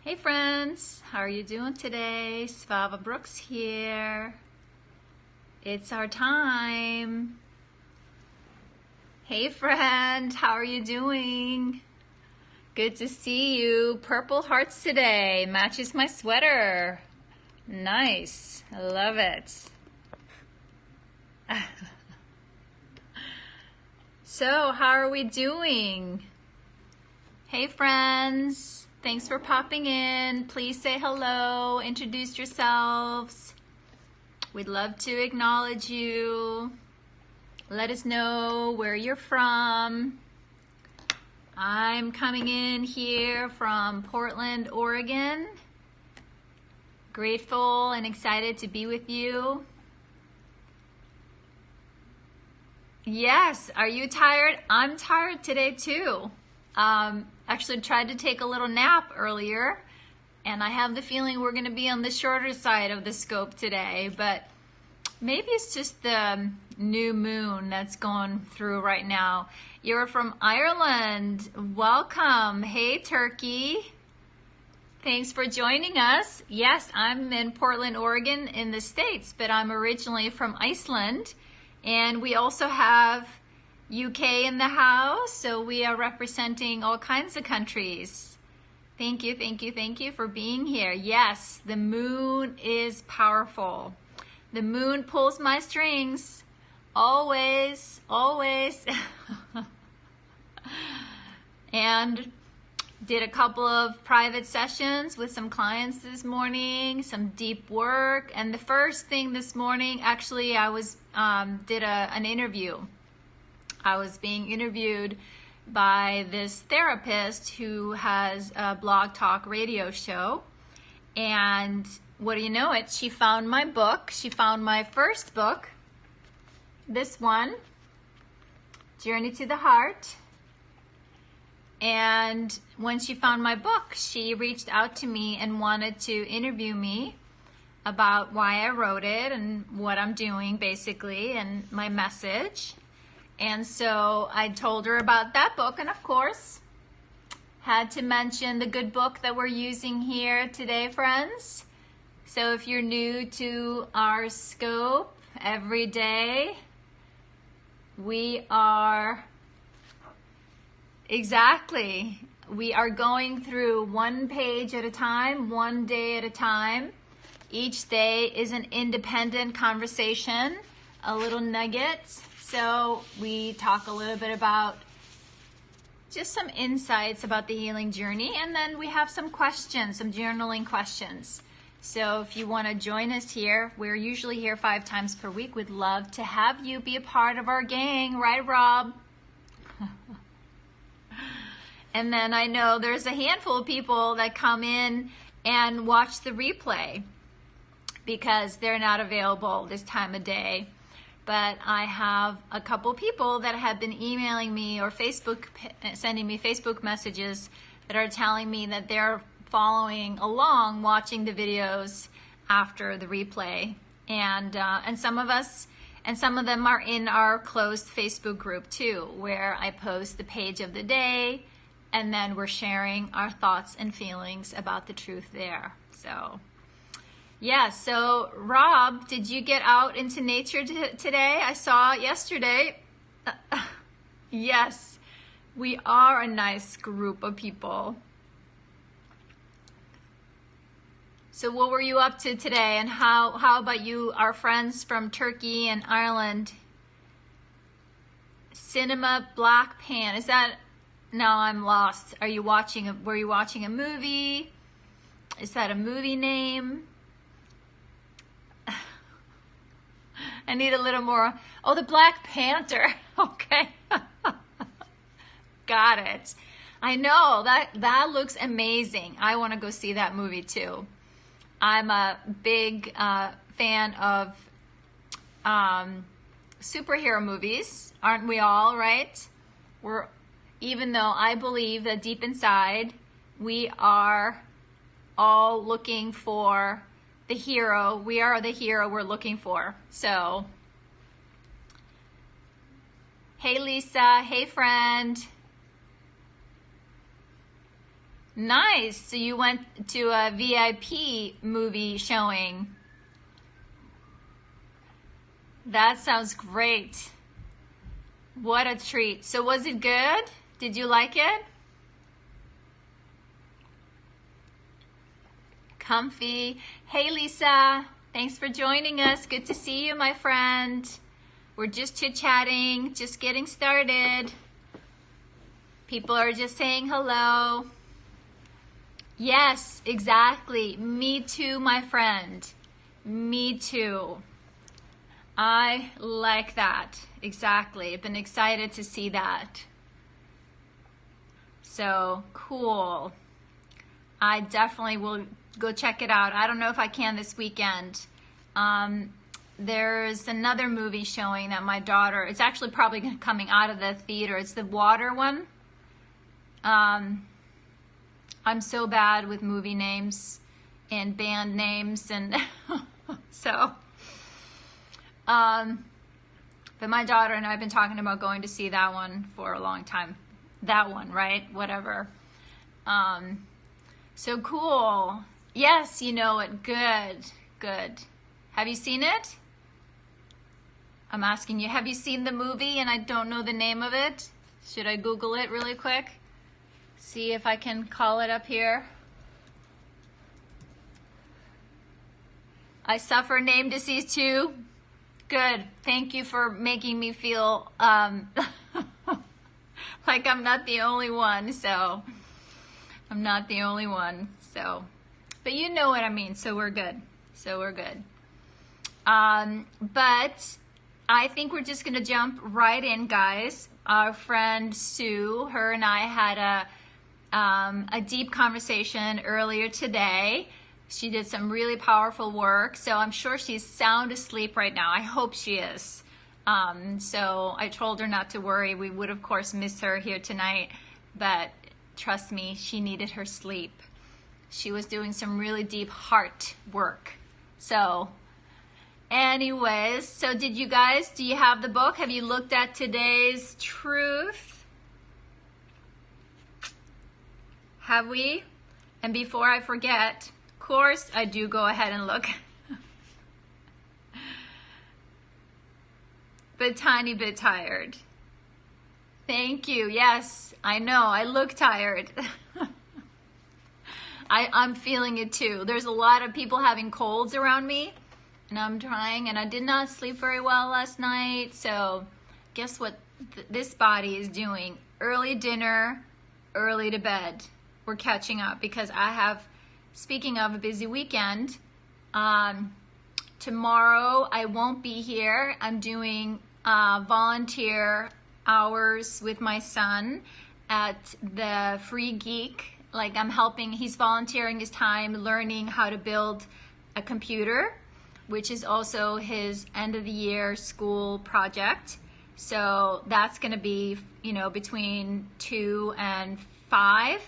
Hey friends, how are you doing today? Svava Brooks here. It's our time. Hey friend, how are you doing? Good to see you. Purple hearts today. Matches my sweater. Nice. I love it. So, how are we doing? Hey friends. Thanks for popping in. Please say hello, introduce yourselves. We'd love to acknowledge you. Let us know where you're from. I'm coming in here from Portland, Oregon. Grateful and excited to be with you. Yes, are you tired? I'm tired today too. Actually tried to take a little nap earlier, and I have the feeling we're going to be on the shorter side of the scope today, but maybe it's just the new moon that's going through right now. You're from Ireland. Welcome. Hey, Turkey. Thanks for joining us. Yes, I'm in Portland, Oregon in the States, but I'm originally from Iceland, and we also have UK in the house, so we are representing all kinds of countries. Thank you, thank you, thank you for being here. Yes, the moon is powerful. The moon pulls my strings. Always, always. And did a couple of private sessions with some clients this morning, some deep work. And the first thing this morning, actually, I was did an interview. I was being interviewed by this therapist who has a blog talk radio show. And what do you know it? She found my book. She found my first book, this one, Journey to the Heart. And when she found my book, she reached out to me and wanted to interview me about why I wrote it and what I'm doing basically and my message. And so I told her about that book, and of course, had to mention the good book that we're using here today, friends. So if you're new to our scope every day, we are going through one page at a time, one day at a time. Each day is an independent conversation, a little nugget. So we talk a little bit about just some insights about the healing journey, and then we have some questions, some journaling questions. So if you want to join us here, we're usually here 5 times per week. We'd love to have you be a part of our gang, right, Rob? And then I know there's a handful of people that come in and watch the replay because they're not available this time of day. But I have a couple people that have been emailing me or sending me Facebook messages that are telling me that they're following along, watching the videos after the replay. And some of them are in our closed Facebook group too, where I post the page of the day, and then we're sharing our thoughts and feelings about the truth there. So. Yeah, so Rob, did you get out into nature today? I saw yesterday. Yes, we are a nice group of people. So what were you up to today, and how about you, our friends from Turkey and Ireland? Cinema Black Pan, is that, now I'm lost. Were you watching a movie? Is that a movie name? I need a little more. Oh, the Black Panther. Okay. Got it. I know, that looks amazing. I want to go see that movie too. I'm a big fan of superhero movies. Aren't we all, right? Even though I believe that deep inside, we are all looking for the hero. We are the hero we're looking for. So, hey Lisa, hey friend. Nice. So you went to a VIP movie showing. That sounds great. What a treat. So was it good? Did you like it? Comfy. Hey Lisa, thanks for joining us. Good to see you, my friend. We're just chit-chatting, just getting started. People are just saying hello. Yes, exactly. Me too, my friend. Me too. I like that. Exactly. I've been excited to see that. So cool. I definitely will go check it out. I don't know if I can this weekend. There's another movie showing that my daughter, it's actually probably coming out of the theater. It's the water one. I'm so bad with movie names and band names and so but my daughter and I have been talking about going to see that one for a long time. That one, right? Whatever. So cool. Yes, you know it. Good. Good. Have you seen it? I'm asking you, have you seen the movie and I don't know the name of it? Should I Google it really quick? See if I can call it up here. I suffer name disease too. Good. Thank you for making me feel like I'm not the only one. So I'm not the only one. So, but you know what I mean. So we're good. So we're good. But I think we're just gonna jump right in, guys. Our friend Sue, her and I had a deep conversation earlier today. She did some really powerful work, so I'm sure she's sound asleep right now. I hope she is. So I told her not to worry. We would, of course, miss her here tonight, but trust me, she needed her sleep. She was doing some really deep heart work. So anyways, so do you have the book? Have you looked at today's truth? Have we? And before I forget, of course, I do go ahead and look. But tiny bit tired. Thank you. Yes, I know. I look tired. I'm feeling it too. There's a lot of people having colds around me, and I'm trying, and I did not sleep very well last night. So guess what this body is doing? Early dinner, early to bed. We're catching up because I have, speaking of a busy weekend, tomorrow I won't be here. I'm doing volunteer hours with my son at the Free Geek. Like I'm helping, he's volunteering his time learning how to build a computer, which is also his end of the year school project. So that's gonna be, between 2 and 5.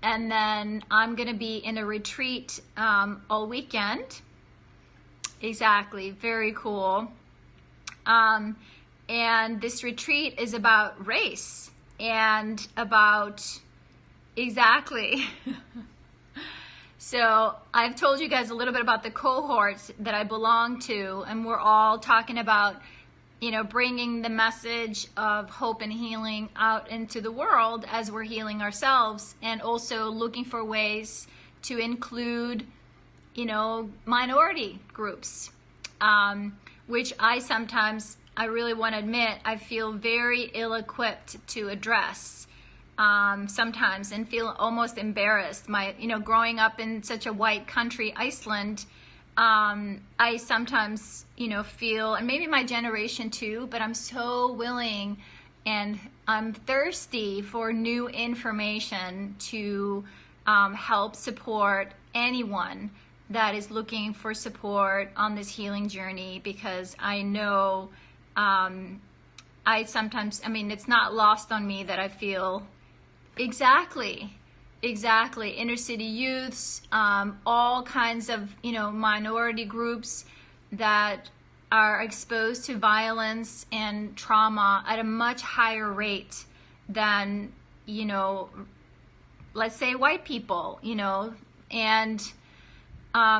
And then I'm gonna be in a retreat all weekend. Exactly, very cool. And this retreat is about race and about, exactly. So I've told you guys a little bit about the cohort that I belong to, and we're all talking about, bringing the message of hope and healing out into the world as we're healing ourselves, and also looking for ways to include, minority groups, which I really want to admit, I feel very ill-equipped to address sometimes, and feel almost embarrassed. Growing up in such a white country, Iceland, I sometimes, feel, and maybe my generation too, but I'm so willing and I'm thirsty for new information to help support anyone that is looking for support on this healing journey, because I know it's not lost on me that I feel exactly inner city youths, all kinds of minority groups that are exposed to violence and trauma at a much higher rate than let's say white people, you know, and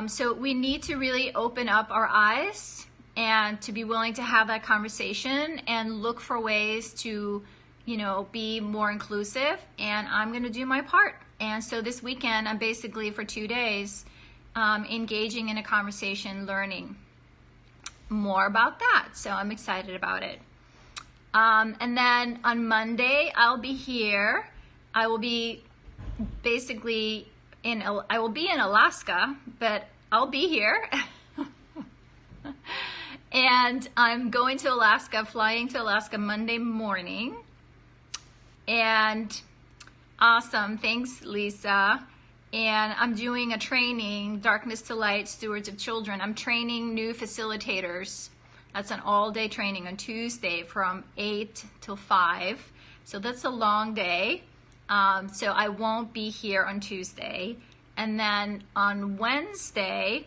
so we need to really open up our eyes and to be willing to have that conversation and look for ways to, you know, be more inclusive. And I'm going to do my part. And so this weekend, I'm basically for 2 days engaging in a conversation, learning more about that. So I'm excited about it. And then on Monday, I'll be here. I will be basically I will be in Alaska, but I'll be here. And I'm going to Alaska, flying to Alaska Monday morning. And awesome, thanks Lisa. And I'm doing a training, Darkness to Light, Stewards of Children. I'm training new facilitators. That's an all-day training on Tuesday from 8 till 5. So that's a long day. So I won't be here on Tuesday. And then on Wednesday,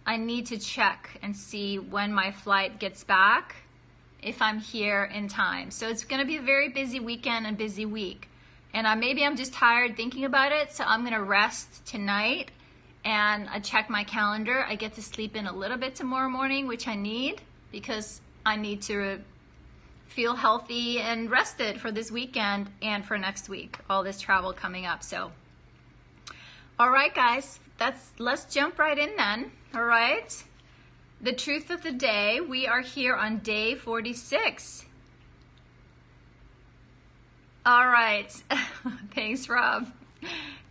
I need to check and see when my flight gets back, if I'm here in time. So it's going to be a very busy weekend and busy week. And maybe I'm just tired thinking about it, so I'm going to rest tonight. And I check my calendar. I get to sleep in a little bit tomorrow morning, which I need because I need to feel healthy and rested for this weekend and for next week, all this travel coming up. So, all right, guys, let's jump right in then. All right. The truth of the day, we are here on day 46. All right. Thanks, Rob.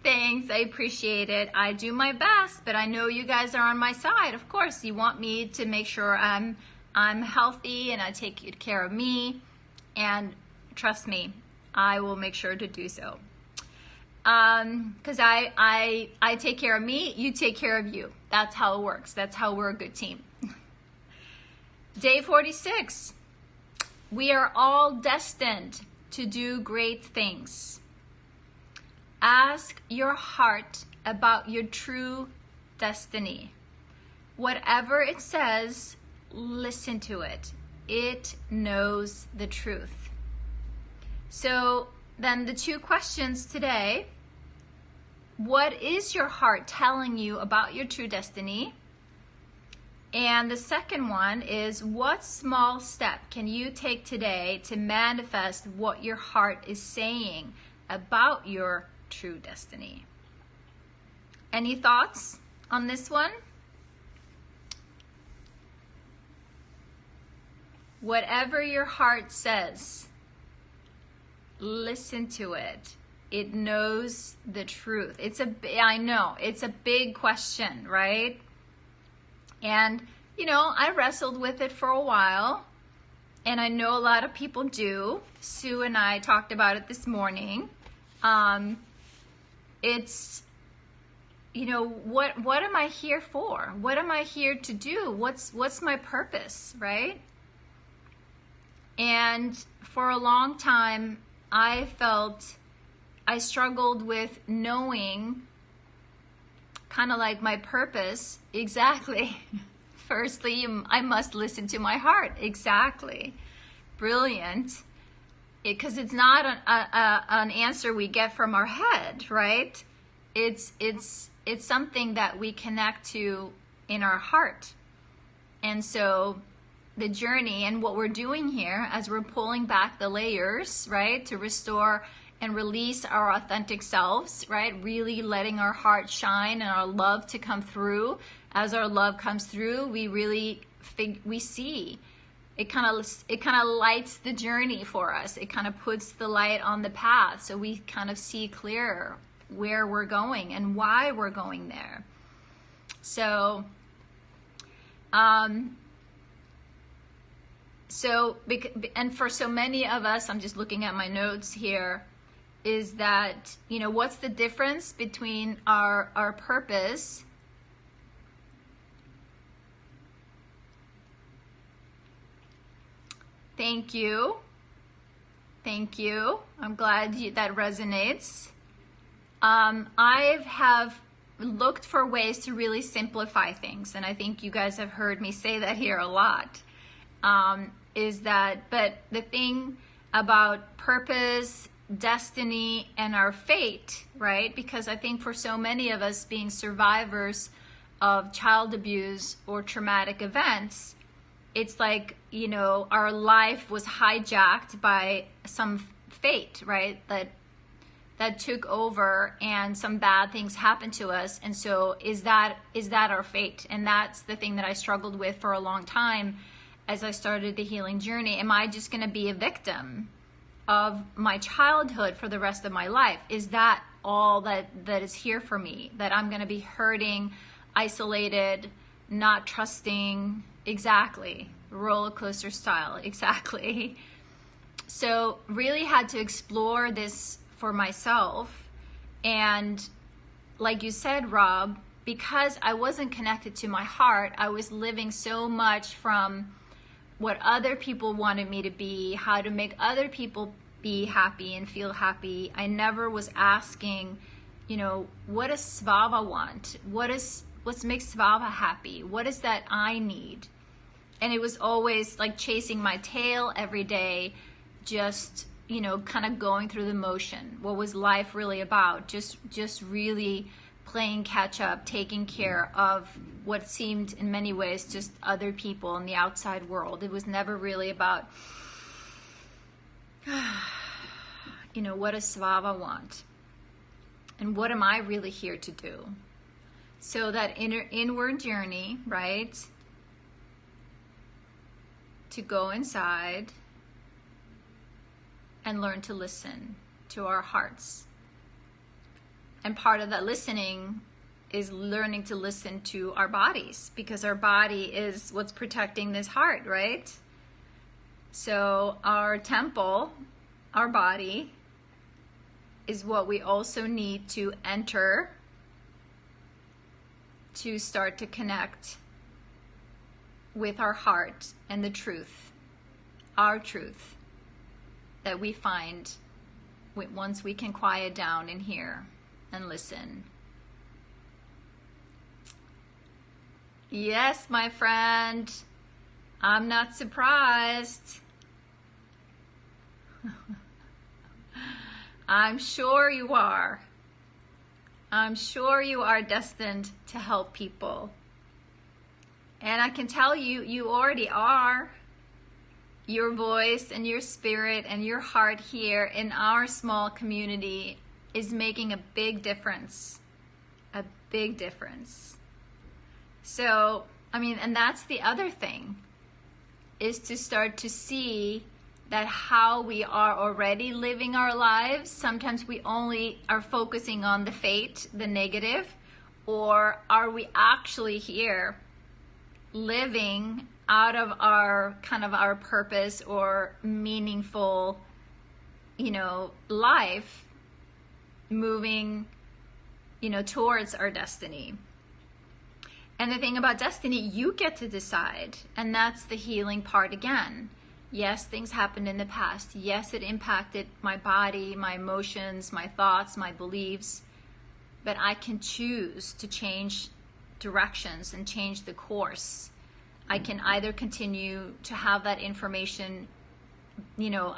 Thanks, I appreciate it. I do my best, but I know you guys are on my side. Of course, you want me to make sure I'm healthy and I take good care of me. And trust me, I will make sure to do so. Because I take care of me, you take care of you. That's how it works. That's how we're a good team. Day 46. We are all destined to do great things. Ask your heart about your true destiny. Whatever it says, listen to it. It knows the truth. So then the 2 questions today. What is your heart telling you about your true destiny? And the second one is, what small step can you take today to manifest what your heart is saying about your true destiny? Any thoughts on this one? Whatever your heart says, listen to it. It knows the truth. I know, it's a big question, right? And, you know, I wrestled with it for a while, and I know a lot of people do. Sue and I talked about it this morning. It's, you know, what am I here for? What am I here to do? What's my purpose, right? And for a long time, I struggled with knowing kind of like my purpose. Exactly. Firstly, I must listen to my heart. Exactly. Brilliant. Because it's not an answer we get from our head, right? It's something that we connect to in our heart. And so the journey and what we're doing here as we're pulling back the layers, right, to restore and release our authentic selves, right, really letting our heart shine and our love to come through. As our love comes through, we really we see it kind of lights the journey for us. It kind of puts the light on the path, so we kind of see clearer where we're going and why we're going there. So and for so many of us, I'm just looking at my notes here, is that, you know, what's the difference between our purpose Thank you. Thank you. I'm glad that resonates. I have looked for ways to really simplify things, and I think you guys have heard me say that here a lot. But the thing about purpose destiny and our fate, right? Because I think for so many of us being survivors of child abuse or traumatic events, it's like, you know, our life was hijacked by some fate, right? That took over and some bad things happened to us. And so is that our fate? And that's the thing that I struggled with for a long time as I started the healing journey. Am I just going to be a victim of my childhood for the rest of my life? Is that all that is here for me? That I'm going to be hurting, isolated, not trusting? Exactly. Roller coaster style. Exactly. So really had to explore this for myself. And like you said, Rob, because I wasn't connected to my heart, I was living so much from what other people wanted me to be, how to make other people be happy and feel happy. I never was asking, you know, what does Svava want? What makes Svava happy? What is that I need? And it was always like chasing my tail every day, just, you know, kind of going through the motion. What was life really about? Just really playing catch up, taking care of what seemed in many ways just other people in the outside world. It was never really about, you know, what does Svava want? And what am I really here to do? So that inward journey, right? To go inside and learn to listen to our hearts. And part of that listening is learning to listen to our bodies, because our body is what's protecting this heart, right? So our temple, our body, is what we also need to enter to start to connect with our heart and the truth, our truth, that we find once we can quiet down in here and listen. Yes, my friend, I'm not surprised. I'm sure you are. I'm sure you are destined to help people. And I can tell you, you already are. Your voice and your spirit and your heart here in our small community is making a big difference. A big difference. So, I mean, and that's the other thing, is to start to see that how we are already living our lives, sometimes we only are focusing on the fate, the negative, or are we actually here living out of our kind of our purpose or meaningful, you know, life, moving, you know, towards our destiny. And the thing about destiny, you get to decide. And that's the healing part again. Yes, things happened in the past. Yes, it impacted my body, my emotions, my thoughts, my beliefs. But I can choose to change directions and change the course. I can either continue to have that information, you know,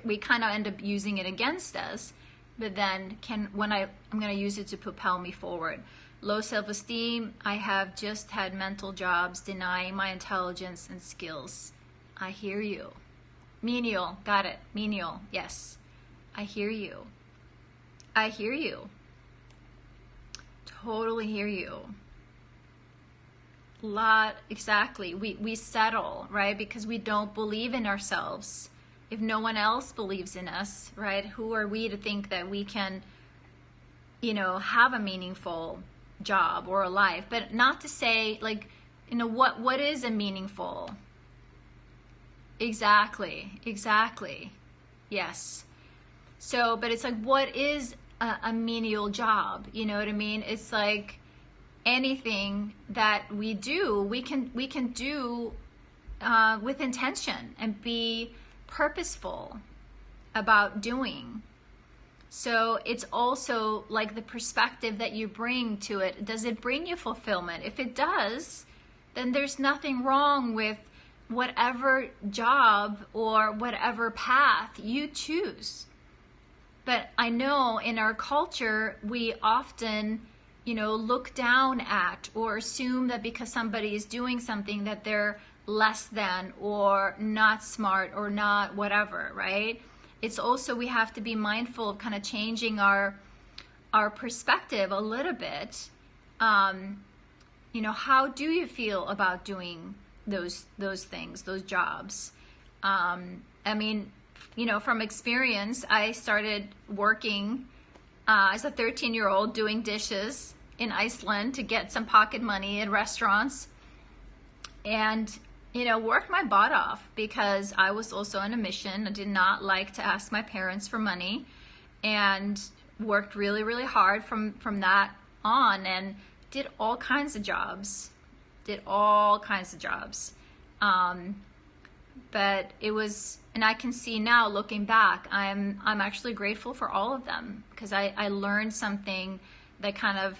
we kind of end up using it against us, but then I'm going to use it to propel me forward. Low self-esteem, I have just had mental jobs denying my intelligence and skills. I hear you. Menial, got it. Menial, yes. I hear you. I hear you. Totally hear you. Exactly. We settle, right? Because we don't believe in ourselves. If no one else believes in us, right? Who are we to think that we can, you know, have a meaningful job or a life? But not to say, like, you know, what is a meaningful? Exactly. Yes. So, but it's like, what is a menial job? You know what I mean? It's like anything that we do, we can do with intention and be purposeful about doing. So it's also like the perspective that you bring to it. Does it bring you fulfillment? If it does, then there's nothing wrong with whatever job or whatever path you choose. But I know in our culture, we often, look down at or assume that because somebody is doing something that they're less than or not smart or not whatever, right? It's also, we have to be mindful of kind of changing our perspective a little bit. How do you feel about doing those things, those jobs? From experience, I started working as a 13-year-old doing dishes in Iceland to get some pocket money in restaurants, and worked my butt off because I was also on a mission. I did not like to ask my parents for money, and worked really, really hard from that on, and did all kinds of jobs. But it was, and I can see now looking back, I'm actually grateful for all of them, because I learned something that kind of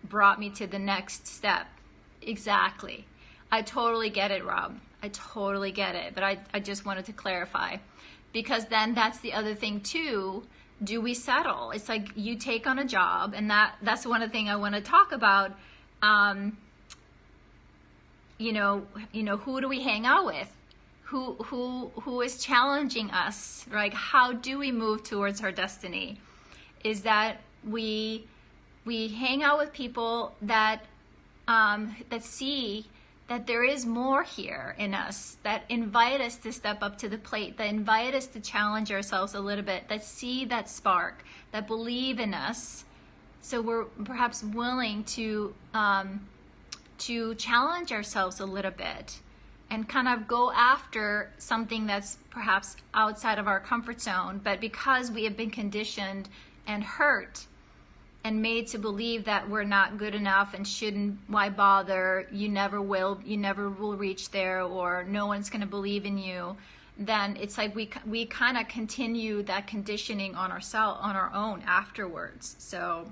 brought me to the next step. Exactly. I totally get it, Rob. I totally get it. But I just wanted to clarify, because then that's the other thing too. Do we settle? It's like you take on a job, and that's one of the things I want to talk about. Who do we hang out with? Who is challenging us, right? How do we move towards our destiny? Is that we hang out with people that see that there is more here in us, that invite us to step up to the plate, that invite us to challenge ourselves a little bit, that see that spark, that believe in us. So we're perhaps willing to challenge ourselves a little bit and kind of go after something that's perhaps outside of our comfort zone. But because we have been conditioned and hurt and made to believe that we're not good enough and shouldn't, why bother, you never will reach there, or no one's going to believe in you, then it's like we kind of continue that conditioning on our own afterwards. So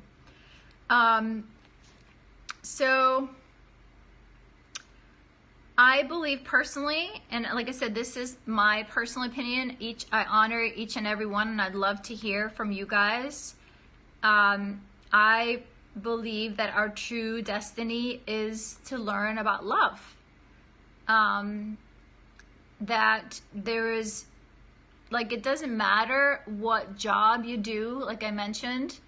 I believe personally, and like I said, this is my personal opinion. I honor each and every one, and I'd love to hear from you guys. I believe that our true destiny is to learn about love. That there is, like, it doesn't matter what job you do, like I mentioned,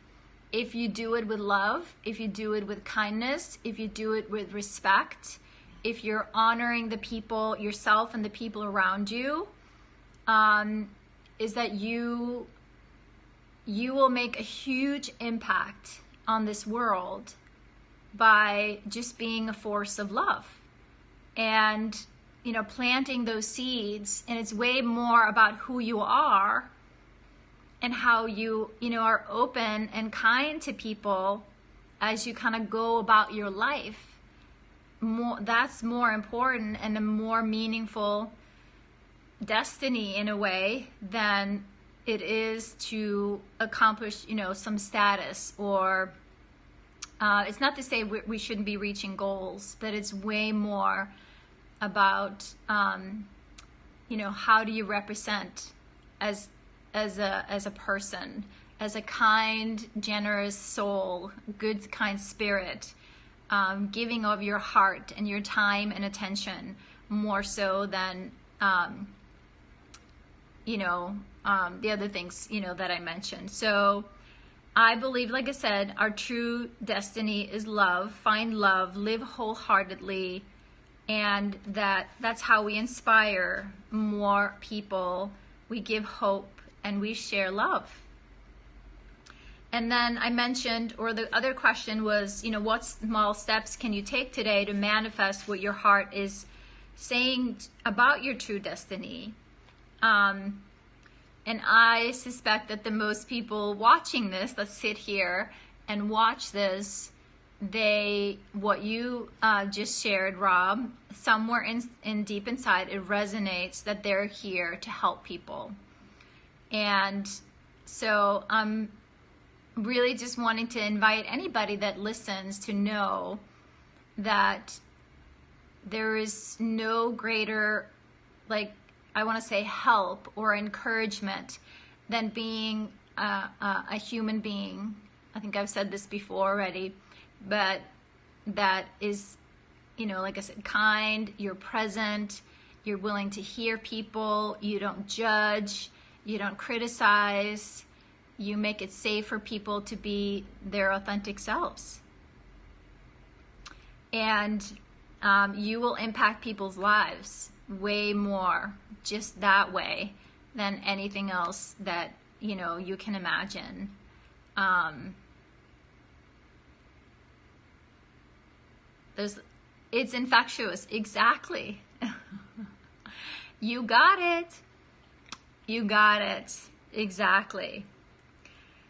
if you do it with love, if you do it with kindness, if you do it with respect, if you're honoring the people, yourself and the people around you, is that you will make a huge impact on this world by just being a force of love and, planting those seeds. And it's way more about who you are and how you, are open and kind to people as you kind of go about your life. That's more important and a more meaningful destiny in a way than it is to accomplish, some status, or it's not to say we shouldn't be reaching goals, but it's way more about, how do you represent as a person, as a kind, generous soul, good, kind spirit, giving of your heart and your time and attention more so than, the other things, that I mentioned. So I believe, like I said, our true destiny is love. Find love, live wholeheartedly, and that's how we inspire more people. We give hope and we share love. And then I mentioned, or the other question was, what small steps can you take today to manifest what your heart is saying about your true destiny? And I suspect that the most people watching this, that sit here and watch this, what you just shared, Rob, somewhere in deep inside, it resonates that they're here to help people. And so I'm really just wanting to invite anybody that listens to know that there is no greater, I want to say, help or encouragement than being a human being, I think I've said this before already, but that is, you know, like I said, kind, you're present, you're willing to hear people, you don't judge, you don't criticize, you make it safe for people to be their authentic selves. And you will impact people's lives way more just that way than anything else that, you know, you can imagine. It's infectious. Exactly. You got it. You got it. Exactly.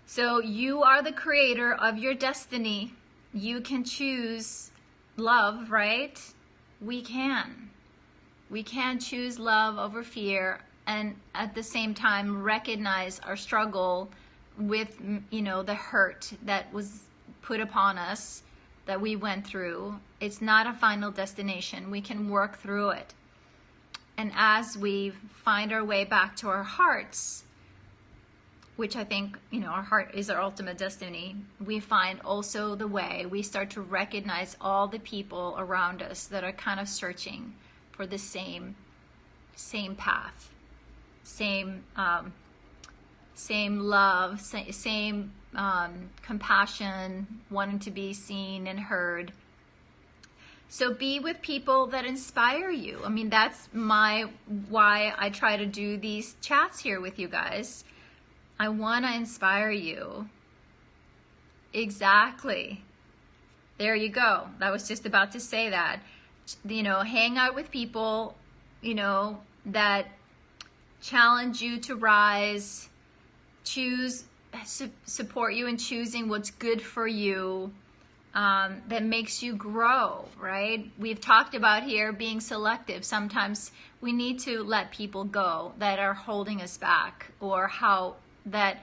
So you are the creator of your destiny. You can choose love, right? We can. We can choose love over fear, and at the same time recognize our struggle with, you know, the hurt that was put upon us, that we went through. It's not a final destination. We can work through it. And as we find our way back to our hearts, which I think, you know, our heart is our ultimate destiny, we find also the way, we start to recognize all the people around us that are kind of searching for the same path, same love, same compassion, wanting to be seen and heard. So be with people that inspire you. I mean, that's why I try to do these chats here with you guys. I want to inspire you. Exactly. There you go. I was just about to say that. You know, hang out with people, you know, that challenge you to rise, support you in choosing what's good for you, that makes you grow, right? We've talked about here being selective. Sometimes we need to let people go that are holding us back, or that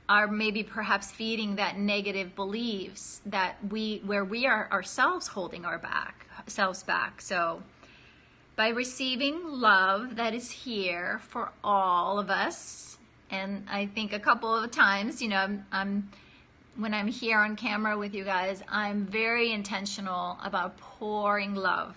are maybe perhaps feeding that negative beliefs that where we are ourselves holding ourselves back. So by receiving love that is here for all of us, and I think a couple of times, you know, when I'm here on camera with you guys, I'm very intentional about pouring love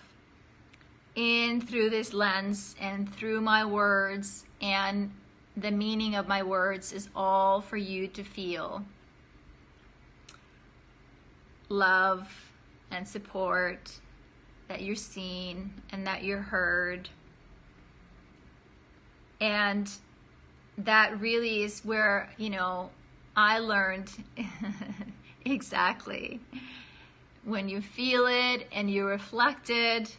in through this lens and through my words, and the meaning of my words is all for you to feel love and support, that you're seen and that you're heard. And that really is where, you know, I learned exactly. When you feel it and you reflect it,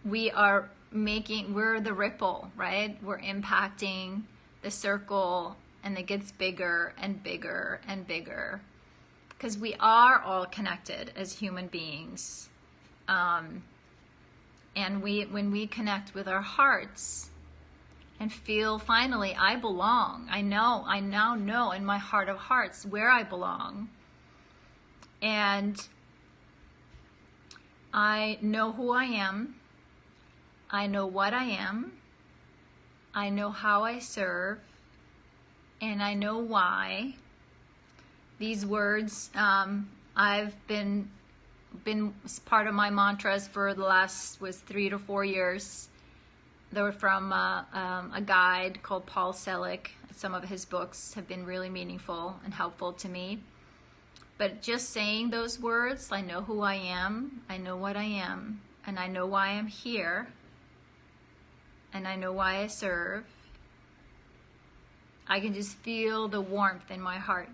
we're the ripple, right? We're impacting the circle, and it gets bigger and bigger and bigger, because we are all connected as human beings. And when we connect with our hearts and feel, finally, I belong. I now know in my heart of hearts where I belong. And I know who I am. I know what I am. I know how I serve, and I know why. These words, I've been part of my mantras for the last 3 to 4 years. They were from a guide called Paul Selig. Some of his books have been really meaningful and helpful to me. But just saying those words, I know who I am, I know what I am, and I know why I'm here, and I know why I serve. I can just feel the warmth in my heart.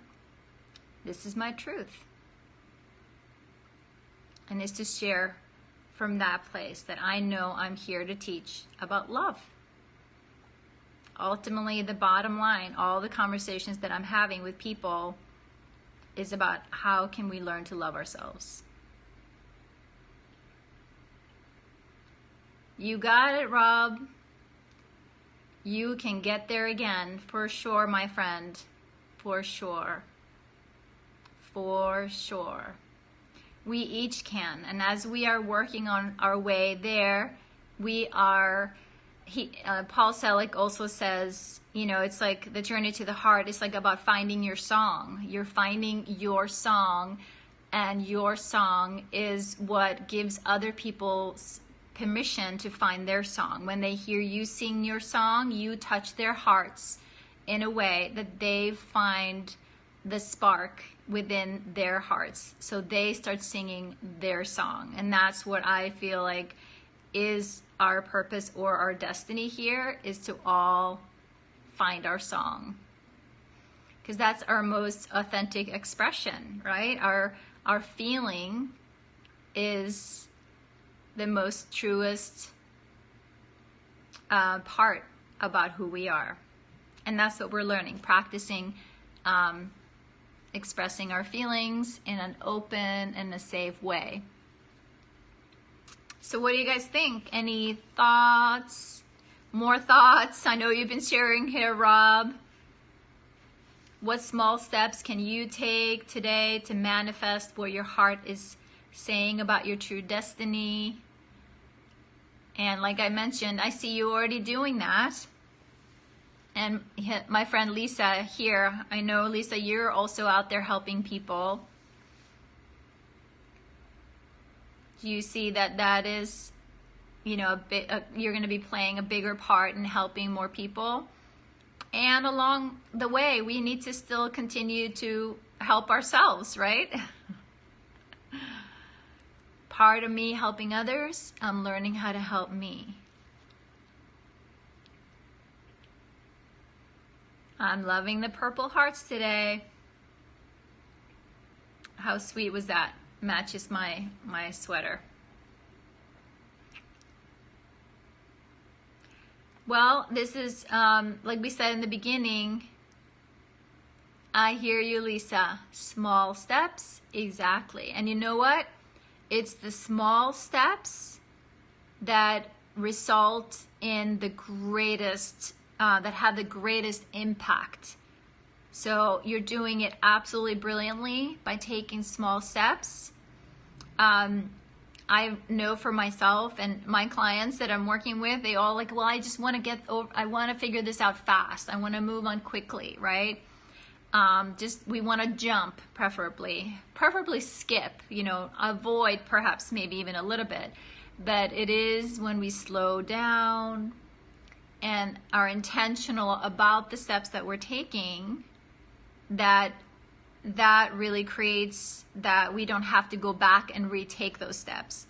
This is my truth. And it's to share from that place that I know I'm here to teach about love. Ultimately, the bottom line, all the conversations that I'm having with people is about how can we learn to love ourselves. You got it, Rob. You can get there again, for sure, my friend. For sure. For sure. We each can. And as we are working on our way there, we are Paul Selig also says, you know, it's like the journey to the heart. It's like about finding your song. You're finding your song, and your song is what gives other people permission to find their song. When they hear you sing your song, you touch their hearts in a way that they find the spark within their hearts. So they start singing their song. And that's what I feel like is our purpose or our destiny here, is to all find our song. Because that's our most authentic expression, right? Our feeling is the most truest part about who we are. And that's what we're learning, practicing expressing our feelings in an open and a safe way. So what do you guys think? Any thoughts? More thoughts? I know you've been sharing here, Rob. What small steps can you take today to manifest what your heart is saying about your true destiny? And like I mentioned, I see you already doing that. And my friend Lisa here, I know, Lisa, you're also out there helping people. Do you see that that is, you know, you're going to be playing a bigger part in helping more people? And along the way, we need to still continue to help ourselves, right? Part of me helping others, I'm learning how to help me. I'm loving the purple hearts today. How sweet was that? Matches my sweater. Well, this is, like we said in the beginning, I hear you, Lisa. Small steps, exactly. And you know what? It's the small steps that result in the greatest, that have the greatest impact. So you're doing it absolutely brilliantly by taking small steps. I know for myself and my clients that I'm working with, they all like, well, I just want to get over, I want to figure this out fast. I want to move on quickly, right? We want to jump, preferably skip, you know, avoid perhaps maybe even a little bit. But it is when we slow down and are intentional about the steps that we're taking that really creates that we don't have to go back and retake those steps.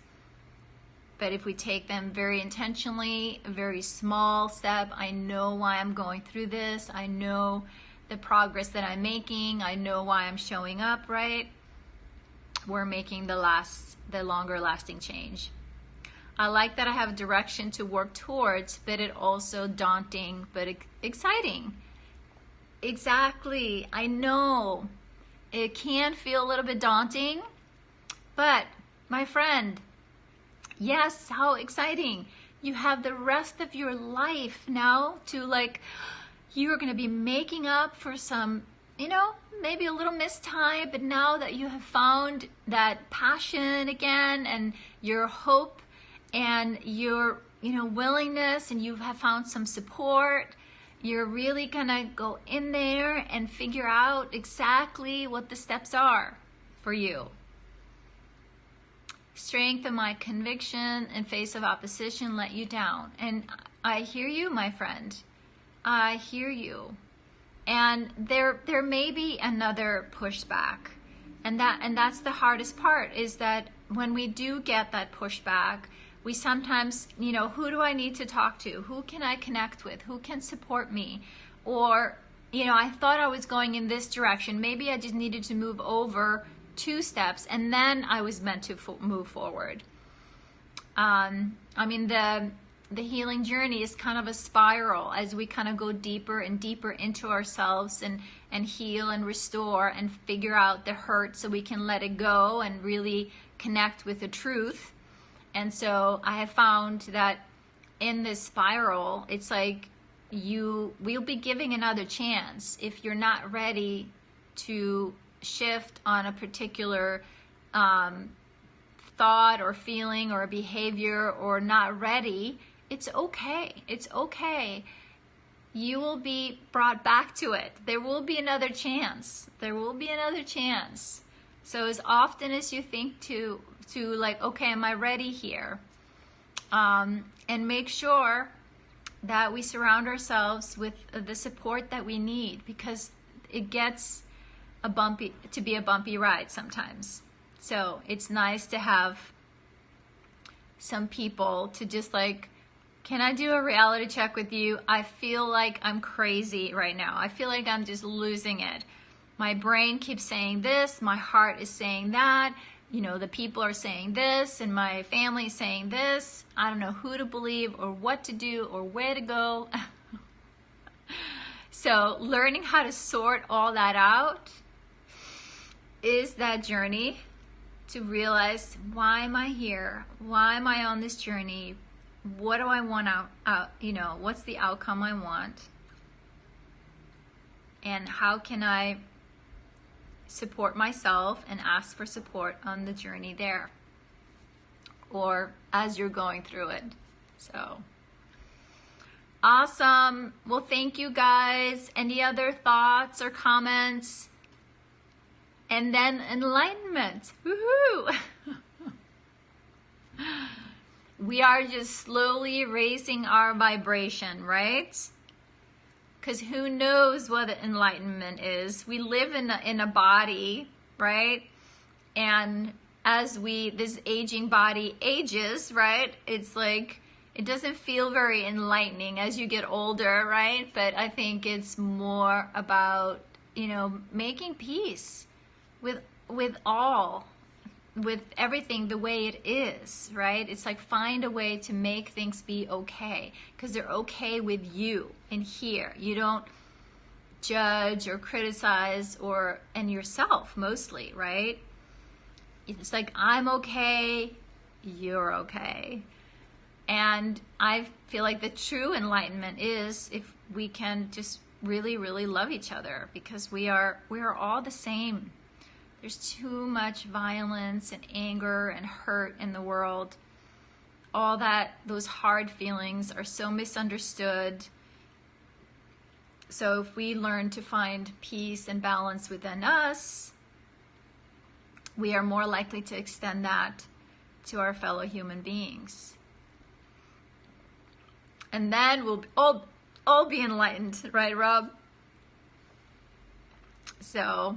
But if we take them very intentionally, a very small step, I know why I'm going through this, I know the progress that I'm making, I know why I'm showing up, right? We're making the longer lasting change. I like that I have direction to work towards, but it also daunting, but exciting. Exactly, I know. It can feel a little bit daunting, but my friend, yes, how exciting. You have the rest of your life now to you're going to be making up for some, you know, maybe a little missed time, but now that you have found that passion again and your hope and your, you know, willingness, and you have found some support, you're really gonna go in there and figure out exactly what the steps are for you. Strength of my conviction in face of opposition let you down. And I hear you, my friend. I hear you. And there may be another pushback. And that's the hardest part, is that when we do get that pushback, we sometimes, you know, who do I need to talk to? Who can I connect with? Who can support me? Or, you know, I thought I was going in this direction. Maybe I just needed to move over 2 steps and then I was meant to move forward. I mean, the healing journey is kind of a spiral as we kind of go deeper and deeper into ourselves and heal and restore and figure out the hurt so we can let it go and really connect with the truth. And so I have found that in this spiral, it's like we'll be giving another chance. If you're not ready to shift on a particular thought or feeling or behavior, or not ready, It's okay. It's okay. You will be brought back to it. There will be another chance. There will be another chance. So as often as you think to like, okay, am I ready here? And make sure that we surround ourselves with the support that we need, because it gets to be a bumpy ride sometimes. So it's nice to have some people to just like, can I do a reality check with you? I feel like I'm crazy right now. I feel like I'm just losing it. My brain keeps saying this, my heart is saying that, you know, the people are saying this, and my family is saying this. I don't know who to believe or what to do or where to go. So learning how to sort all that out is that journey to realize, why am I here? Why am I on this journey? What do I want out, you know, what's the outcome I want? And how can I support myself and ask for support on the journey there, or as you're going through it. So awesome. Well, thank you guys. Any other thoughts or comments? And then enlightenment. Woohoo! We are just slowly raising our vibration, right? Because who knows what enlightenment is? We live in a body, right? And as this aging body ages, right? It's like, it doesn't feel very enlightening as you get older, right? But I think it's more about, you know, making peace with everything the way it is, right? It's like, find a way to make things be okay, because they're okay with you in here. You don't judge or criticize and yourself mostly, right? It's like, I'm okay, you're okay. And I feel like the true enlightenment is if we can just really, really love each other, because we are all the same. There's too much violence and anger and hurt in the world. All that, those hard feelings are so misunderstood. So if we learn to find peace and balance within us, we are more likely to extend that to our fellow human beings. And then we'll all be enlightened, right, Rob? So,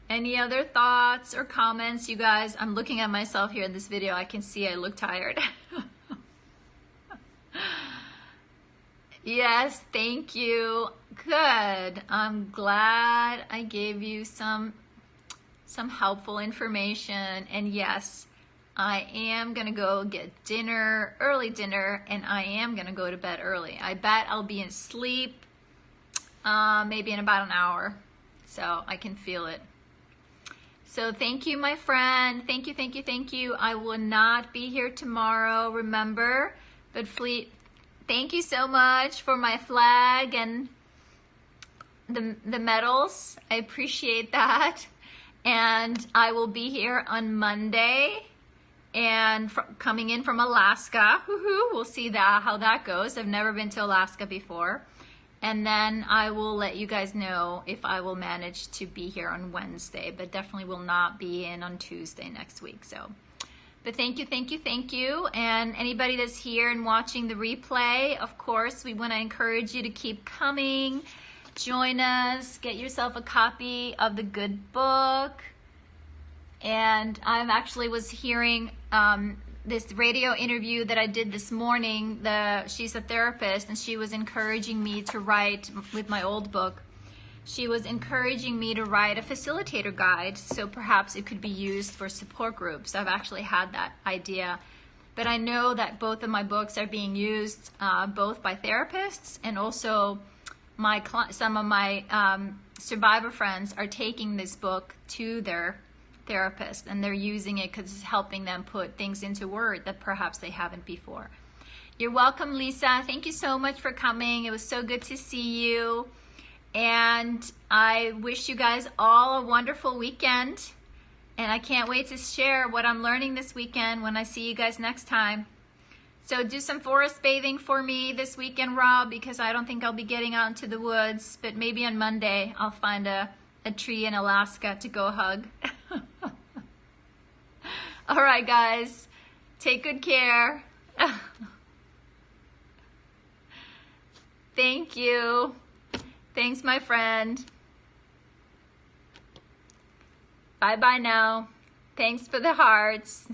any other thoughts or comments, you guys? I'm looking at myself here in this video. I can see I look tired. Yes, thank you. Good. I'm glad I gave you some helpful information. And yes, I am going to go get dinner, early dinner, and I am going to go to bed early. I bet I'll be in sleep maybe in about an hour. So I can feel it. So thank you, my friend. Thank you, thank you, thank you. I will not be here tomorrow, remember. But thank you so much for my flag and the medals. I appreciate that. And I will be here on Monday, and coming in from Alaska. Woohoo! We'll see how that goes. I've never been to Alaska before. And then I will let you guys know if I will manage to be here on Wednesday, but definitely will not be in on Tuesday next week. So, but thank you, thank you, thank you. And anybody that's here and watching the replay, of course, we want to encourage you to keep coming. Join us, get yourself a copy of the good book. And I actually was hearing this radio interview that I did this morning. She's a therapist, and she was encouraging me to write with my old book. She was encouraging me to write a facilitator guide, so perhaps it could be used for support groups. I've actually had that idea, but I know that both of my books are being used both by therapists, and also some of my survivor friends are taking this book to their therapist, and they're using it because it's helping them put things into word that perhaps they haven't before. You're welcome, Lisa. Thank you so much for coming. It was so good to see you. And I wish you guys all a wonderful weekend. And I can't wait to share what I'm learning this weekend when I see you guys next time. So do some forest bathing for me this weekend, Rob, because I don't think I'll be getting out into the woods, but maybe on Monday I'll find a tree in Alaska to go hug. All right, guys, take good care. Thank you. Thanks, my friend. Bye-bye now. Thanks for the hearts.